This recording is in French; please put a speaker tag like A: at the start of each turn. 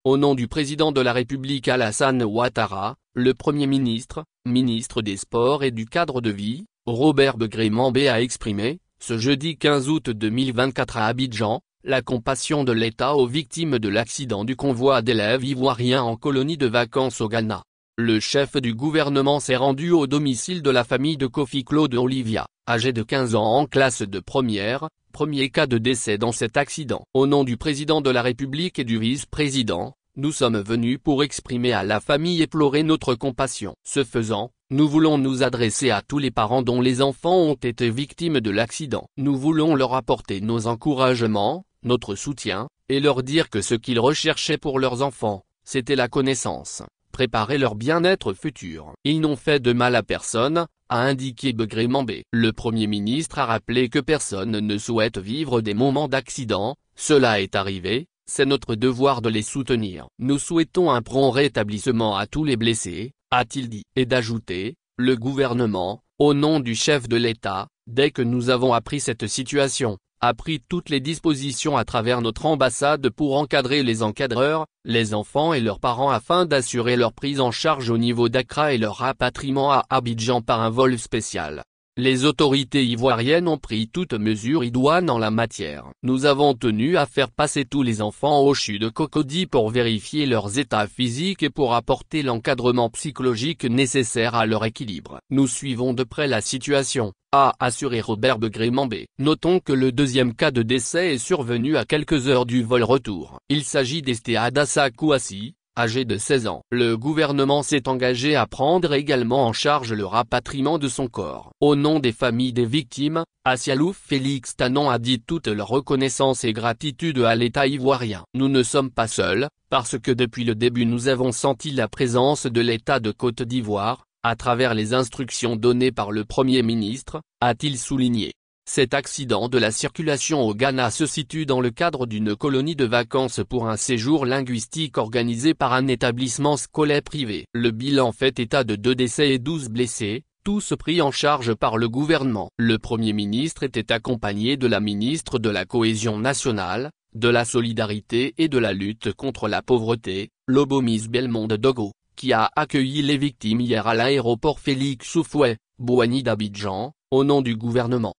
A: Au nom du président de la République Alassane Ouattara, le Premier ministre, ministre des Sports et du Cadre de vie, Robert Begré-Mambé a exprimé, ce jeudi 15 août 2024 à Abidjan, la compassion de l'État aux victimes de l'accident du convoi d'élèves ivoiriens en colonie de vacances au Ghana. Le chef du gouvernement s'est rendu au domicile de la famille de Kofi Claude Olivia, âgé de 15 ans en classe de première, premier cas de décès dans cet accident. Au nom du président de la République et du vice-président, nous sommes venus pour exprimer à la famille et pleurer notre compassion. Ce faisant, nous voulons nous adresser à tous les parents dont les enfants ont été victimes de l'accident. Nous voulons leur apporter nos encouragements, notre soutien, et leur dire que ce qu'ils recherchaient pour leurs enfants, c'était la connaissance, préparer leur bien-être futur. Ils n'ont fait de mal à personne, a indiqué Begré-Mambé. Le Premier ministre a rappelé que personne ne souhaite vivre des moments d'accident, cela est arrivé, c'est notre devoir de les soutenir. Nous souhaitons un prompt rétablissement à tous les blessés, a-t-il dit. Et d'ajouter, le gouvernement, au nom du chef de l'État, dès que nous avons appris cette situation, a pris toutes les dispositions à travers notre ambassade pour encadrer les encadreurs, les enfants et leurs parents afin d'assurer leur prise en charge au niveau d'Accra et leur rapatriement à Abidjan par un vol spécial. Les autorités ivoiriennes ont pris toutes mesures idoines en la matière. Nous avons tenu à faire passer tous les enfants au CHU de Cocody pour vérifier leurs états physiques et pour apporter l'encadrement psychologique nécessaire à leur équilibre. Nous suivons de près la situation, a assuré Robert Begré-Mambé. Notons que le deuxième cas de décès est survenu à quelques heures du vol retour. Il s'agit d'Esté Adassa Kouassi, âgé de 16 ans. Le gouvernement s'est engagé à prendre également en charge le rapatriement de son corps. Au nom des familles des victimes, Assialouf Félix Tanon a dit toute leur reconnaissance et gratitude à l'État ivoirien. Nous ne sommes pas seuls, parce que depuis le début nous avons senti la présence de l'État de Côte d'Ivoire, à travers les instructions données par le Premier ministre, a-t-il souligné. Cet accident de la circulation au Ghana se situe dans le cadre d'une colonie de vacances pour un séjour linguistique organisé par un établissement scolaire privé. Le bilan fait état de 2 décès et 12 blessés, tous pris en charge par le gouvernement. Le Premier ministre était accompagné de la ministre de la Cohésion nationale, de la solidarité et de la lutte contre la pauvreté, Lobomise Belmonde Dogo, qui a accueilli les victimes hier à l'aéroport Félix Houphouët-Boigny d'Abidjan, au nom du gouvernement.